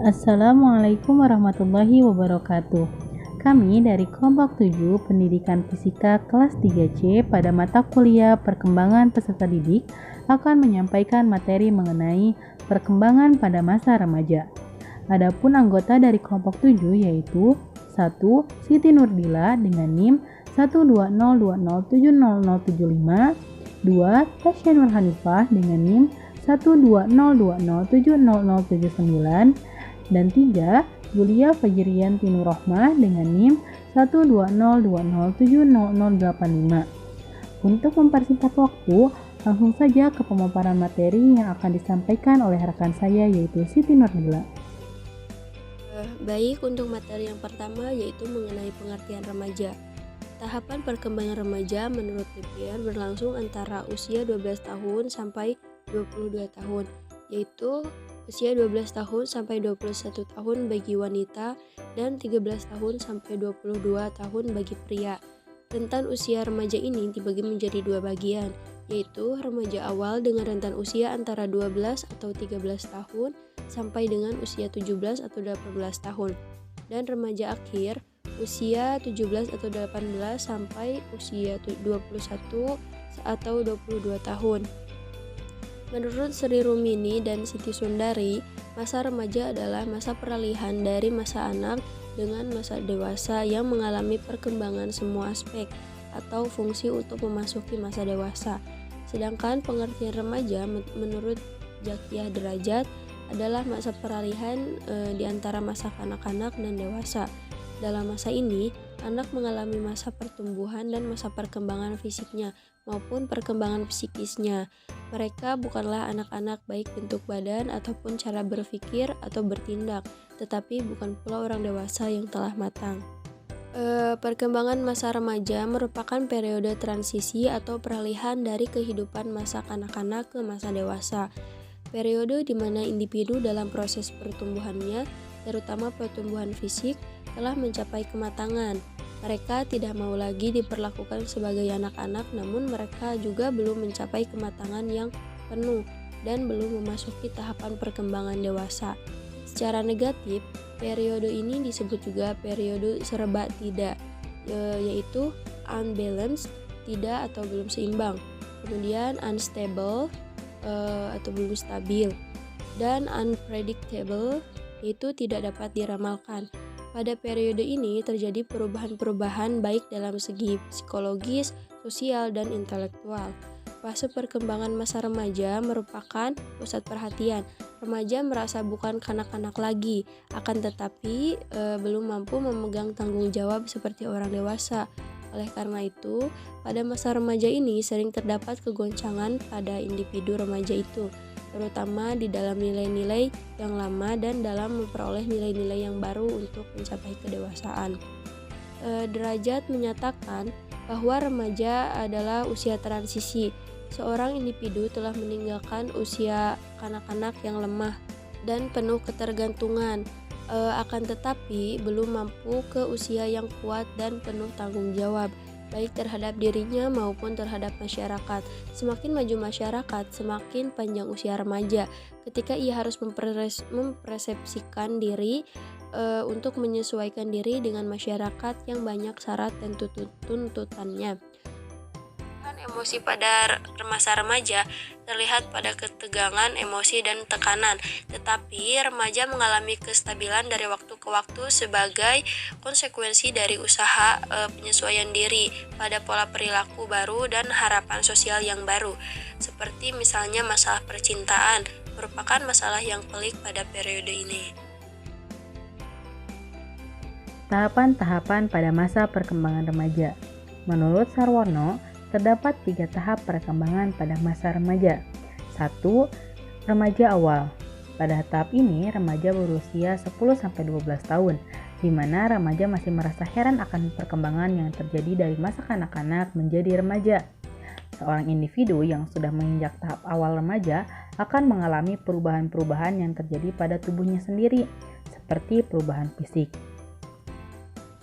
Assalamualaikum warahmatullahi wabarakatuh. Kami dari kelompok 7 Pendidikan Fisika kelas 3C pada mata kuliah Perkembangan Peserta Didik akan menyampaikan materi mengenai perkembangan pada masa remaja. Adapun anggota dari kelompok 7 yaitu 1. Siti Nurdila dengan NIM 120207075, 2. Tasya Nur Hanifah dengan NIM 120207079, dan 3. Yulia Fajriyanti Nurrohmah dengan NIM 120207085. Untuk mempersingkat waktu, langsung saja ke pemaparan materi yang akan disampaikan oleh rekan saya yaitu Siti Nurdila. Baik, untuk materi yang pertama yaitu mengenai pengertian remaja. Tahapan perkembangan remaja menurut Lippier berlangsung antara usia 12 tahun sampai 22 tahun, yaitu usia 12 tahun sampai 21 tahun bagi wanita dan 13 tahun sampai 22 tahun bagi pria. Rentan usia remaja ini dibagi menjadi dua bagian, yaitu remaja awal dengan rentan usia antara 12 atau 13 tahun sampai dengan usia 17 atau 18 tahun, dan remaja akhir usia 17 atau 18 sampai usia 21 atau 22 tahun. Menurut Sri Rumini dan Siti Sundari, masa remaja adalah masa peralihan dari masa anak dengan masa dewasa yang mengalami perkembangan semua aspek atau fungsi untuk memasuki masa dewasa. Sedangkan pengertian remaja menurut Zakiah Derajat adalah masa peralihan di antara masa kanak-kanak dan dewasa. Dalam masa ini, anak mengalami masa pertumbuhan dan masa perkembangan fisiknya maupun perkembangan psikisnya. Mereka bukanlah anak-anak baik bentuk badan ataupun cara berpikir atau bertindak, tetapi bukan pula orang dewasa yang telah matang. Perkembangan masa remaja merupakan periode transisi atau peralihan dari kehidupan masa kanak-kanak ke masa dewasa. Periode di mana individu dalam proses pertumbuhannya, terutama pertumbuhan fisik, telah mencapai kematangan. Mereka tidak mau lagi diperlakukan sebagai anak-anak, namun mereka juga belum mencapai kematangan yang penuh dan belum memasuki tahapan perkembangan dewasa. Secara negatif, periode ini disebut juga periode serba tidak, yaitu unbalanced, tidak atau belum seimbang, kemudian unstable atau belum stabil, dan unpredictable, yaitu tidak dapat diramalkan. Pada periode ini terjadi perubahan-perubahan baik dalam segi psikologis, sosial, dan intelektual. Fase perkembangan masa remaja merupakan pusat perhatian. Remaja merasa bukan kanak-kanak lagi, akan tetapi belum mampu memegang tanggung jawab seperti orang dewasa. Oleh karena itu, pada masa remaja ini sering terdapat kegoncangan pada individu remaja itu, terutama di dalam nilai-nilai yang lama dan dalam memperoleh nilai-nilai yang baru untuk mencapai kedewasaan. Derajat menyatakan bahwa remaja adalah usia transisi. Seorang individu telah meninggalkan usia kanak-kanak yang lemah dan penuh ketergantungan, akan tetapi belum mampu ke usia yang kuat dan penuh tanggung jawab, baik terhadap dirinya maupun terhadap masyarakat. Semakin maju masyarakat, semakin panjang usia remaja, ketika ia harus mempersepsikan diri untuk menyesuaikan diri dengan masyarakat yang banyak syarat dan tuntutannya. Emosi pada masa remaja terlihat pada ketegangan emosi dan tekanan, tetapi remaja mengalami kestabilan dari waktu ke waktu sebagai konsekuensi dari usaha penyesuaian diri pada pola perilaku baru dan harapan sosial yang baru. Seperti misalnya masalah percintaan merupakan masalah yang pelik pada periode ini. Tahapan-tahapan pada masa perkembangan remaja. Menurut Sarwono, terdapat 3 tahap perkembangan pada masa remaja. 1. Remaja awal. Pada tahap ini, remaja berusia 10-12 tahun, di mana remaja masih merasa heran akan perkembangan yang terjadi dari masa kanak-kanak menjadi remaja. Seorang individu yang sudah menginjak tahap awal remaja akan mengalami perubahan-perubahan yang terjadi pada tubuhnya sendiri, seperti perubahan fisik.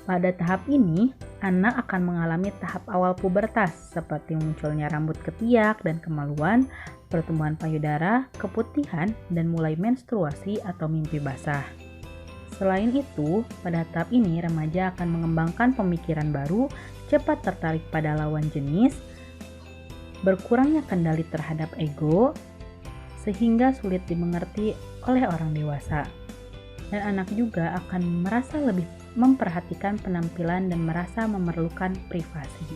Pada tahap ini, anak akan mengalami tahap awal pubertas seperti munculnya rambut ketiak dan kemaluan, pertumbuhan payudara, keputihan, dan mulai menstruasi atau mimpi basah. Selain itu, pada tahap ini remaja akan mengembangkan pemikiran baru, cepat tertarik pada lawan jenis, berkurangnya kendali terhadap ego, sehingga sulit dimengerti oleh orang dewasa. Dan anak juga akan merasa lebih memperhatikan penampilan dan merasa memerlukan privasi.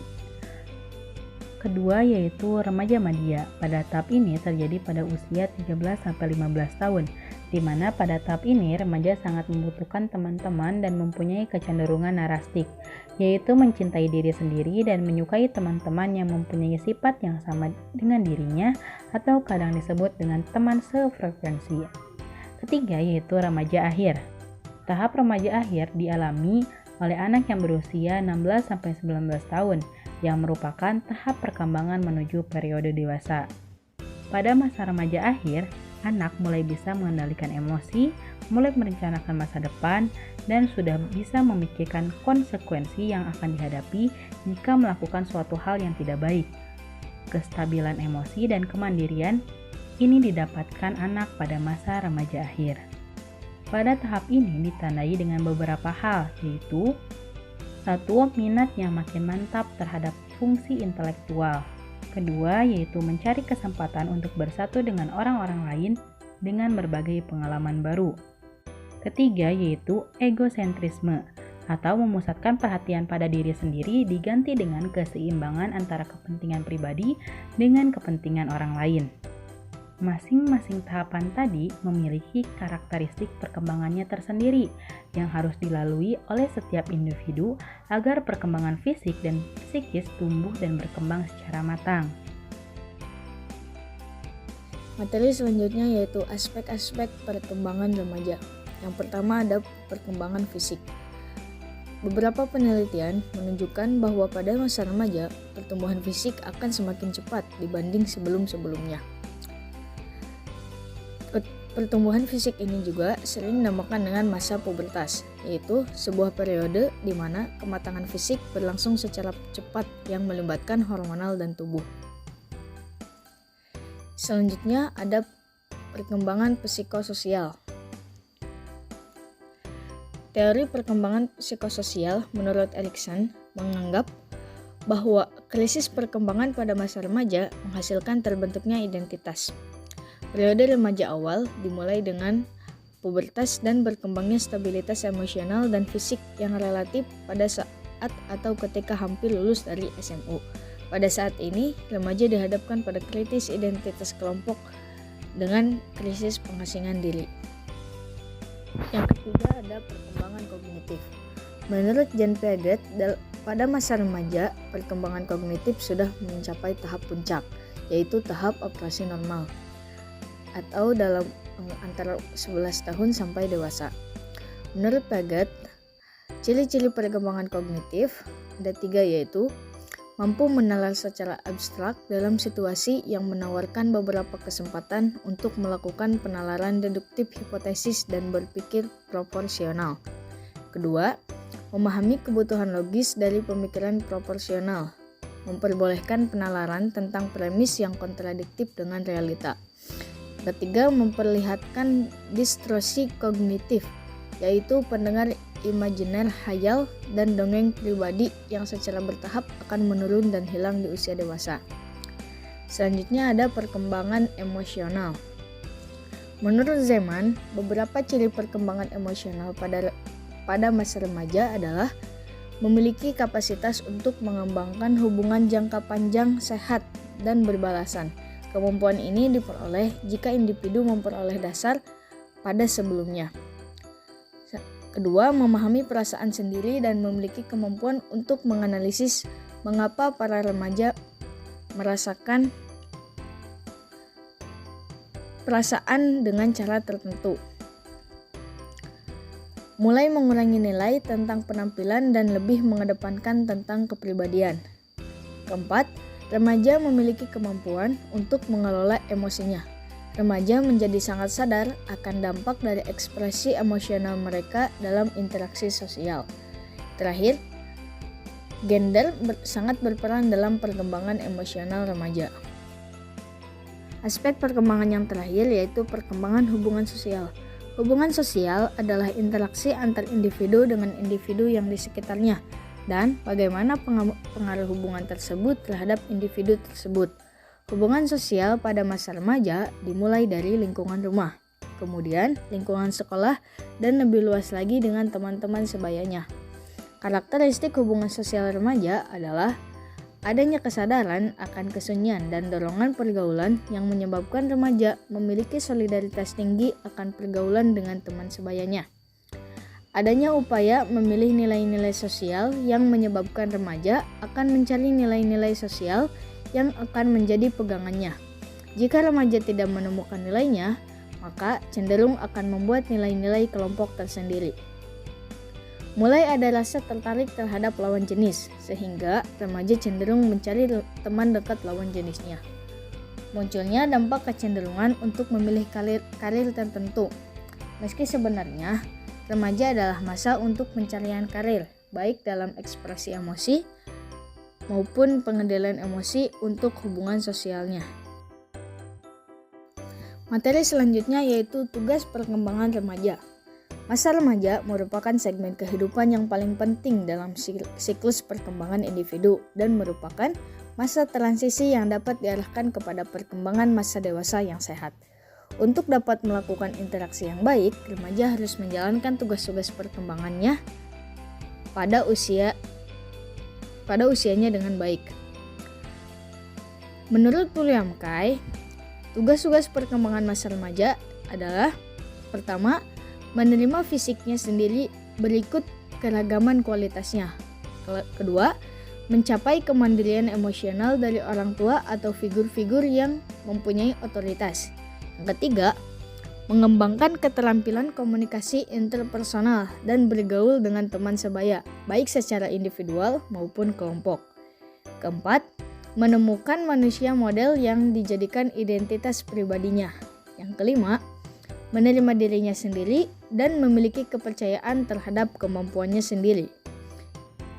Kedua yaitu remaja madya. Pada tahap ini terjadi pada usia 13-15 tahun, di mana pada tahap ini remaja sangat membutuhkan teman-teman dan mempunyai kecenderungan narastik, yaitu mencintai diri sendiri dan menyukai teman-teman yang mempunyai sifat yang sama dengan dirinya atau kadang disebut dengan teman sefrekuensi. Ketiga yaitu remaja akhir. Tahap remaja akhir dialami oleh anak yang berusia 16-19 tahun, yang merupakan tahap perkembangan menuju periode dewasa. Pada masa remaja akhir, anak mulai bisa mengendalikan emosi, mulai merencanakan masa depan, dan sudah bisa memikirkan konsekuensi yang akan dihadapi jika melakukan suatu hal yang tidak baik. Kestabilan emosi dan kemandirian ini didapatkan anak pada masa remaja akhir. Pada tahap ini ditandai dengan beberapa hal, yaitu 1. Minat yang makin mantap terhadap fungsi intelektual. Kedua, yaitu mencari kesempatan untuk bersatu dengan orang-orang lain dengan berbagai pengalaman baru. Ketiga, yaitu egosentrisme, atau memusatkan perhatian pada diri sendiri diganti dengan keseimbangan antara kepentingan pribadi dengan kepentingan orang lain. Masing-masing tahapan tadi memiliki karakteristik perkembangannya tersendiri yang harus dilalui oleh setiap individu agar perkembangan fisik dan psikis tumbuh dan berkembang secara matang. Materi selanjutnya yaitu aspek-aspek perkembangan remaja. Yang pertama ada perkembangan fisik. Beberapa penelitian menunjukkan bahwa pada masa remaja, pertumbuhan fisik akan semakin cepat dibanding sebelum-sebelumnya. Pertumbuhan fisik ini juga sering dinamakan dengan masa pubertas, yaitu sebuah periode di mana kematangan fisik berlangsung secara cepat yang melibatkan hormonal dan tubuh. Selanjutnya ada perkembangan psikososial. Teori perkembangan psikososial menurut Erikson menganggap bahwa krisis perkembangan pada masa remaja menghasilkan terbentuknya identitas. Periode remaja awal dimulai dengan pubertas dan berkembangnya stabilitas emosional dan fisik yang relatif pada saat atau ketika hampir lulus dari SMU. Pada saat ini, remaja dihadapkan pada krisis identitas kelompok dengan krisis pengasingan diri. Yang ketiga ada perkembangan kognitif. Menurut Jan Piaget, pada masa remaja, perkembangan kognitif sudah mencapai tahap puncak, yaitu tahap operasi normal, atau dalam antara 11 tahun sampai dewasa. Menurut Piaget, ciri-ciri perkembangan kognitif ada 3, yaitu mampu menalar secara abstrak dalam situasi yang menawarkan beberapa kesempatan untuk melakukan penalaran deduktif hipotesis dan berpikir proporsional. Kedua, memahami kebutuhan logis dari pemikiran proporsional, memperbolehkan penalaran tentang premis yang kontradiktif dengan realita. Ketiga, memperlihatkan distorsi kognitif, yaitu pendengar imajiner hayal dan dongeng pribadi yang secara bertahap akan menurun dan hilang di usia dewasa. Selanjutnya ada perkembangan emosional. Menurut Zeman, beberapa ciri perkembangan emosional pada masa remaja adalah memiliki kapasitas untuk mengembangkan hubungan jangka panjang sehat dan berbalasan. Kemampuan ini diperoleh jika individu memperoleh dasar pada sebelumnya. Kedua, memahami perasaan sendiri dan memiliki kemampuan untuk menganalisis mengapa para remaja merasakan perasaan dengan cara tertentu. Mulai mengurangi nilai tentang penampilan dan lebih mengedepankan tentang kepribadian. Keempat, remaja memiliki kemampuan untuk mengelola emosinya. Remaja menjadi sangat sadar akan dampak dari ekspresi emosional mereka dalam interaksi sosial. Terakhir, gender sangat berperan dalam perkembangan emosional remaja. Aspek perkembangan yang terakhir yaitu perkembangan hubungan sosial. Hubungan sosial adalah interaksi antar individu dengan individu yang di sekitarnya dan bagaimana pengaruh hubungan tersebut terhadap individu tersebut. Hubungan sosial pada masa remaja dimulai dari lingkungan rumah, kemudian lingkungan sekolah, dan lebih luas lagi dengan teman-teman sebayanya. Karakteristik hubungan sosial remaja adalah adanya kesadaran akan kesunyian dan dorongan pergaulan yang menyebabkan remaja memiliki solidaritas tinggi akan pergaulan dengan teman sebayanya. Adanya upaya memilih nilai-nilai sosial yang menyebabkan remaja akan mencari nilai-nilai sosial yang akan menjadi pegangannya. Jika remaja tidak menemukan nilainya, maka cenderung akan membuat nilai-nilai kelompok tersendiri. Mulai ada rasa tertarik terhadap lawan jenis, sehingga remaja cenderung mencari teman dekat lawan jenisnya. Munculnya dampak kecenderungan untuk memilih karir tertentu. Meski sebenarnya, remaja adalah masa untuk pencarian karir, baik dalam ekspresi emosi maupun pengendalian emosi untuk hubungan sosialnya. Materi selanjutnya yaitu tugas perkembangan remaja. Masa remaja merupakan segmen kehidupan yang paling penting dalam siklus perkembangan individu dan merupakan masa transisi yang dapat diarahkan kepada perkembangan masa dewasa yang sehat. Untuk dapat melakukan interaksi yang baik, remaja harus menjalankan tugas-tugas perkembangannya pada usianya dengan baik. Menurut William Kay, tugas-tugas perkembangan masa remaja adalah: pertama, menerima fisiknya sendiri berikut keragaman kualitasnya. Kedua, mencapai kemandirian emosional dari orang tua atau figur-figur yang mempunyai otoritas. Yang ketiga, mengembangkan keterampilan komunikasi interpersonal dan bergaul dengan teman sebaya, baik secara individual maupun kelompok. Keempat, menemukan manusia model yang dijadikan identitas pribadinya. Yang kelima, menerima dirinya sendiri dan memiliki kepercayaan terhadap kemampuannya sendiri.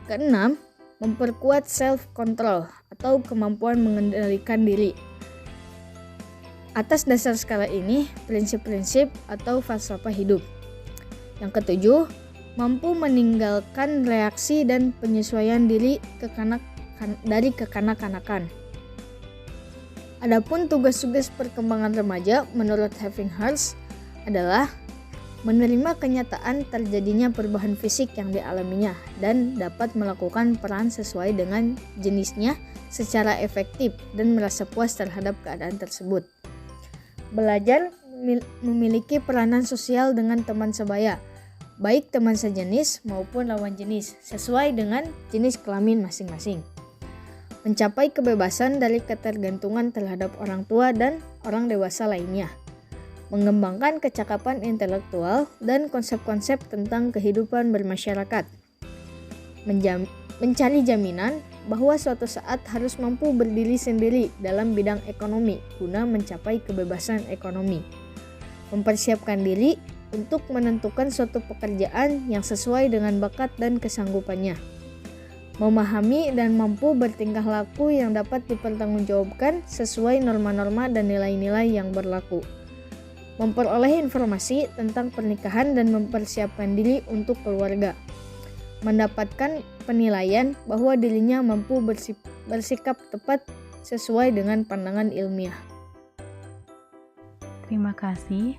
Keenam, memperkuat self-control atau kemampuan mengendalikan diri. Atas dasar skala ini, prinsip-prinsip atau falsafah hidup. Yang ketujuh, mampu meninggalkan reaksi dan penyesuaian diri dari kekanak-kanakan. Adapun tugas-tugas perkembangan remaja menurut Ebbinghaus adalah menerima kenyataan terjadinya perubahan fisik yang dialaminya dan dapat melakukan peran sesuai dengan jenisnya secara efektif dan merasa puas terhadap keadaan tersebut. Belajar memiliki peranan sosial dengan teman sebaya, baik teman sejenis maupun lawan jenis, sesuai dengan jenis kelamin masing-masing. Mencapai kebebasan dari ketergantungan terhadap orang tua dan orang dewasa lainnya. Mengembangkan kecakapan intelektual dan konsep-konsep tentang kehidupan bermasyarakat. Mencari jaminan bahwa suatu saat harus mampu berdiri sendiri dalam bidang ekonomi guna mencapai kebebasan ekonomi. Mempersiapkan diri untuk menentukan suatu pekerjaan yang sesuai dengan bakat dan kesanggupannya. Memahami dan mampu bertingkah laku yang dapat dipertanggungjawabkan sesuai norma-norma dan nilai-nilai yang berlaku. Memperoleh informasi tentang pernikahan dan mempersiapkan diri untuk keluarga. Mendapatkan penilaian bahwa dirinya mampu bersikap tepat sesuai dengan pandangan ilmiah. Terima kasih.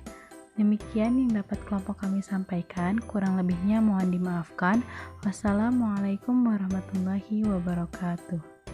Demikian yang dapat kelompok kami sampaikan. Kurang lebihnya mohon dimaafkan. Wassalamualaikum warahmatullahi wabarakatuh.